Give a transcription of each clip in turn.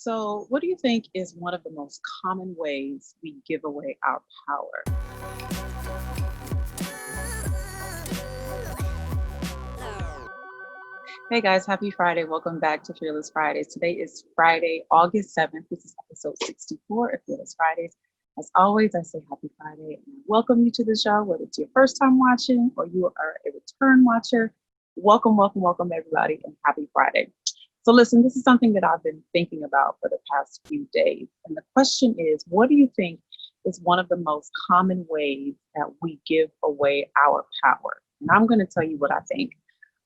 So, what do you think is one of the most common ways we give away our power? Hey guys, happy Friday. Welcome back to Fearless Fridays. Today is Friday, August 7th. This is episode 64 of Fearless Fridays. As always, I say happy Friday and I welcome you to the show, whether it's your first time watching or you are a return watcher. Welcome, welcome, welcome, everybody, and happy Friday. So, listen, this is something that I've been thinking about for the past few days. And the question is, what do you think is one of the most common ways that we give away our power? And I'm going to tell you what I think.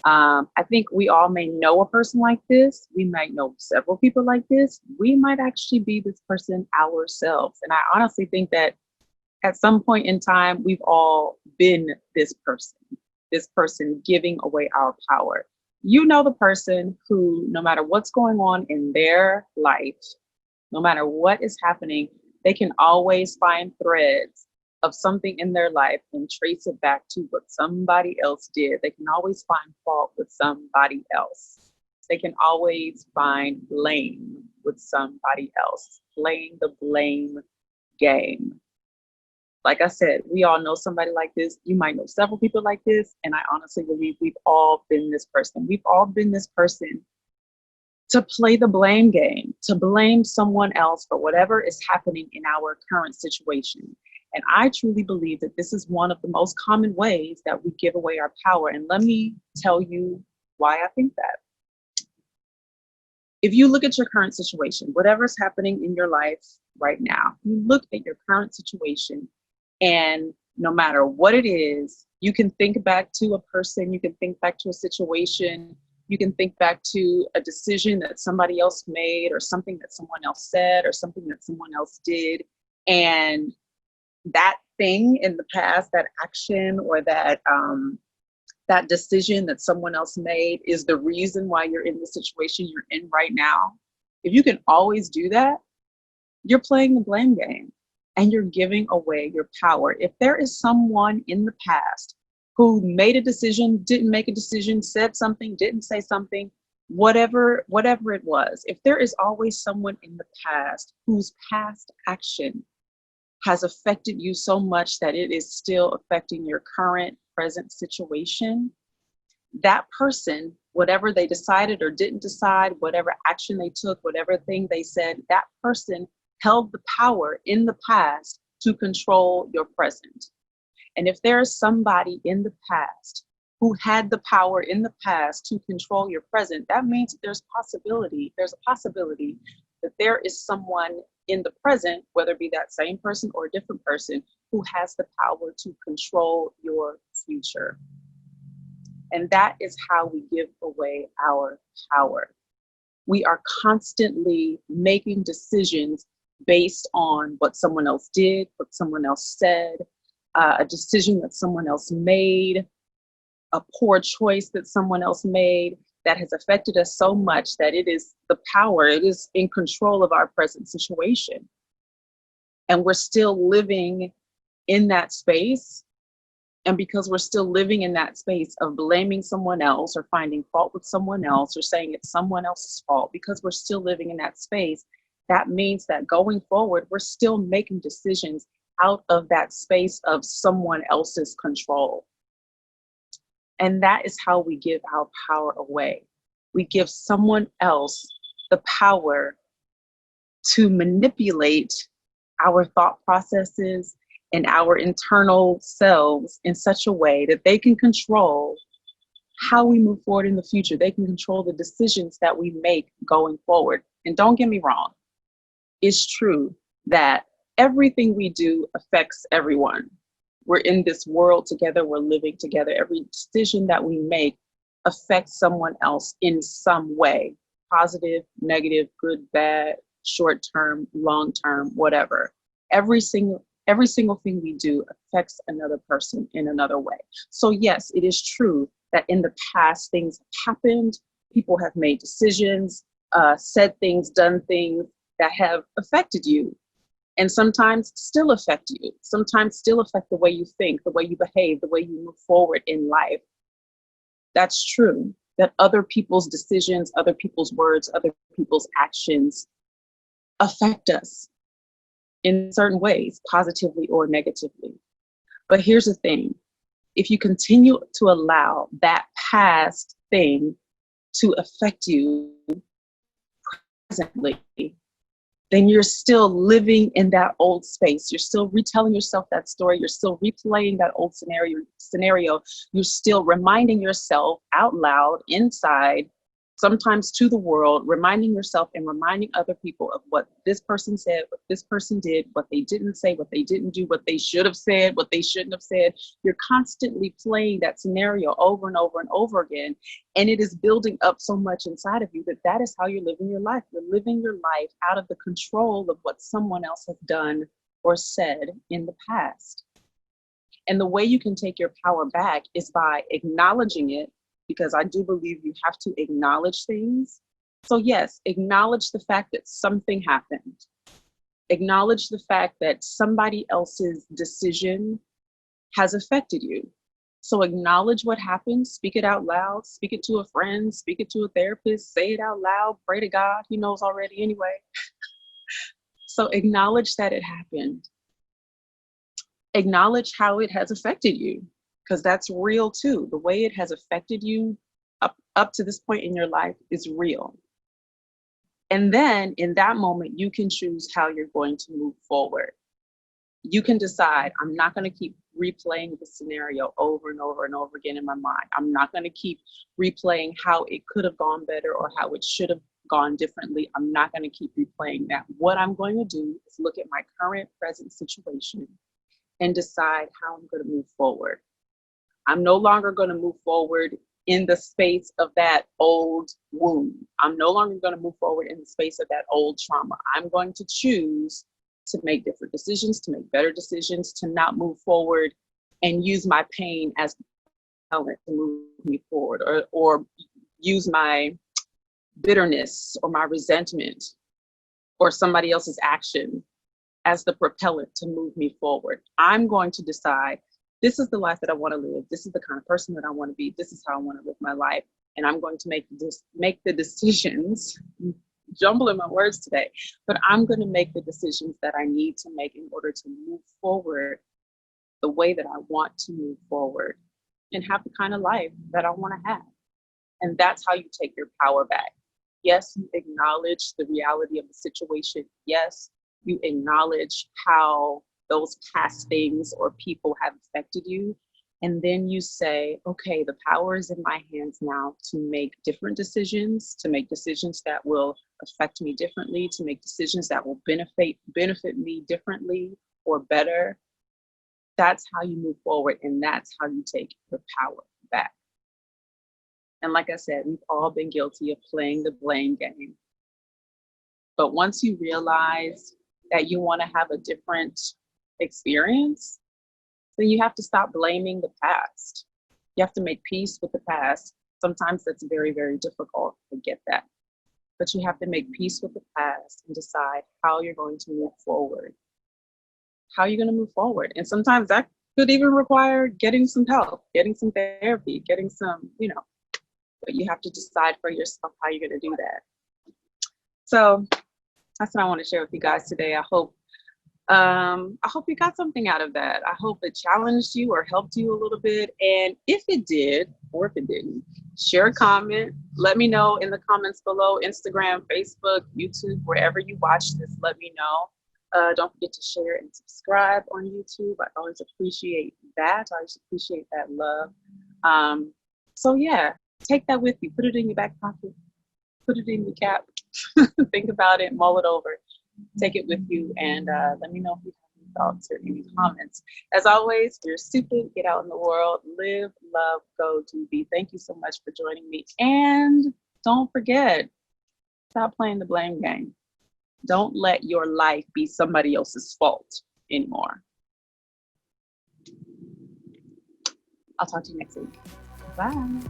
I think we all may know a person like this. We might know several people like this. We might actually be this person ourselves. And I honestly think that at some point in time, we've all been this person giving away our power. You know, the person who, no matter what's going on in their life, no matter what is happening, they can always find threads of something in their life and trace it back to what somebody else did. They can always find fault with somebody else. They can always find blame with somebody else, playing the blame game. Like I said, we all know somebody like this. You might know several people like this. And I honestly believe we've all been this person. We've all been this person to play the blame game, to blame someone else for whatever is happening in our current situation. And I truly believe that this is one of the most common ways that we give away our power. And let me tell you why I think that. If you look at your current situation, whatever's happening in your life right now, you look at your current situation, and no matter what it is, you can think back to a person, you can think back to a situation, you can think back to a decision that somebody else made or something that someone else said or something that someone else did. And that thing in the past, that action or that decision that someone else made is the reason why you're in the situation you're in right now. If you can always do that, you're playing the blame game and you're giving away your power. If there is someone in the past who made a decision, didn't make a decision, said something, didn't say something, whatever it was, if there is always someone in the past whose past action has affected you so much that it is still affecting your current present situation, that person, whatever they decided or didn't decide, whatever action they took, whatever thing they said, that person held the power in the past to control your present. And if there is somebody in the past who had the power in the past to control your present, that means that there's a possibility that there is someone in the present, whether it be that same person or a different person, who has the power to control your future. And that is how we give away our power. We are constantly making decisions based on what someone else did, what someone else said, a decision that someone else made, a poor choice that someone else made that has affected us so much that it is in control of our present situation. And we're still living in that space. And because we're still living in that space of blaming someone else or finding fault with someone else or saying it's someone else's fault, because we're still living in that space, that means that going forward, we're still making decisions out of that space of someone else's control. And that is how we give our power away. We give someone else the power to manipulate our thought processes and our internal selves in such a way that they can control how we move forward in the future. They can control the decisions that we make going forward. And don't get me wrong, it's true that everything we do affects everyone. We're in this world together, we're living together. Every decision that we make affects someone else in some way, positive, negative, good, bad, short term, long term, whatever. Every single thing we do affects another person in another way. So yes, it is true that in the past things have happened, people have made decisions, said things, done things that have affected you. And sometimes still affect you, sometimes still affect the way you think, the way you behave, the way you move forward in life. That's true, that other people's decisions, other people's words, other people's actions affect us in certain ways, positively or negatively. But here's the thing. If you continue to allow that past thing to affect you presently, then you're still living in that old space. You're still retelling yourself that story. You're still replaying that old scenario. You're still reminding yourself out loud, inside, sometimes to the world, reminding yourself and reminding other people of what this person said, what this person did, what they didn't say, what they didn't do, what they should have said, what they shouldn't have said. You're constantly playing that scenario over and over and over again. And it is building up so much inside of you that is how you're living your life. You're living your life out of the control of what someone else has done or said in the past. And the way you can take your power back is by acknowledging it, because I do believe you have to acknowledge things. So yes, acknowledge the fact that something happened. Acknowledge the fact that somebody else's decision has affected you. So acknowledge what happened, speak it out loud, speak it to a friend, speak it to a therapist, say it out loud, pray to God, he knows already anyway. So acknowledge that it happened. Acknowledge how it has affected you, because that's real too. The way it has affected you up to this point in your life is real. And then in that moment, you can choose how you're going to move forward. You can decide, I'm not going to keep replaying the scenario over and over and over again in my mind. I'm not going to keep replaying how it could have gone better or how it should have gone differently. I'm not going to keep replaying that. What I'm going to do is look at my current present situation and decide how I'm going to move forward. I'm no longer going to move forward in the space of that old wound. I'm no longer going to move forward in the space of that old trauma. I'm going to choose to make different decisions, to make better decisions, to not move forward and use my pain as propellant to move me forward, or use my bitterness or my resentment or somebody else's action as the propellant to move me forward. I'm going to decide, this is the life that I want to live. This is the kind of person that I want to be. This is how I want to live my life. And I'm going to make the decisions, jumbling my words today, but I'm going to make the decisions that I need to make in order to move forward the way that I want to move forward and have the kind of life that I want to have. And that's how you take your power back. Yes, you acknowledge the reality of the situation. Yes, you acknowledge how those past things or people have affected you. And then you say, okay, the power is in my hands now to make different decisions, to make decisions that will affect me differently, to make decisions that will benefit me differently or better. That's how you move forward, and that's how you take your power back. And like I said, we've all been guilty of playing the blame game. But once you realize that you want to have a different experience, then you have to stop blaming the past. You have to make peace with the past. Sometimes that's very, very difficult. I get that. But you have to make peace with the past and decide how you're going to move forward. How are you going to move forward? And sometimes that could even require getting some help, getting some therapy, getting some, but you have to decide for yourself how you're going to do that. So that's what I want to share with you guys today. I hope you got something out of that. I hope it challenged you or helped you a little bit. And if it did, or if it didn't, share a comment. Let me know in the comments below, Instagram, Facebook, YouTube, wherever you watch this, let me know. Don't forget to share and subscribe on YouTube. I always appreciate that. I always appreciate that love. So yeah, take that with you. Put it in your back pocket. Put it in your cap. Think about it, mull it over. Take it with you, and let me know if you have any thoughts or any comments. As always, you're stupid. Get out in the world. Live, love, go, do, be. Thank you so much for joining me. And don't forget, stop playing the blame game. Don't let your life be somebody else's fault anymore. I'll talk to you next week. Bye.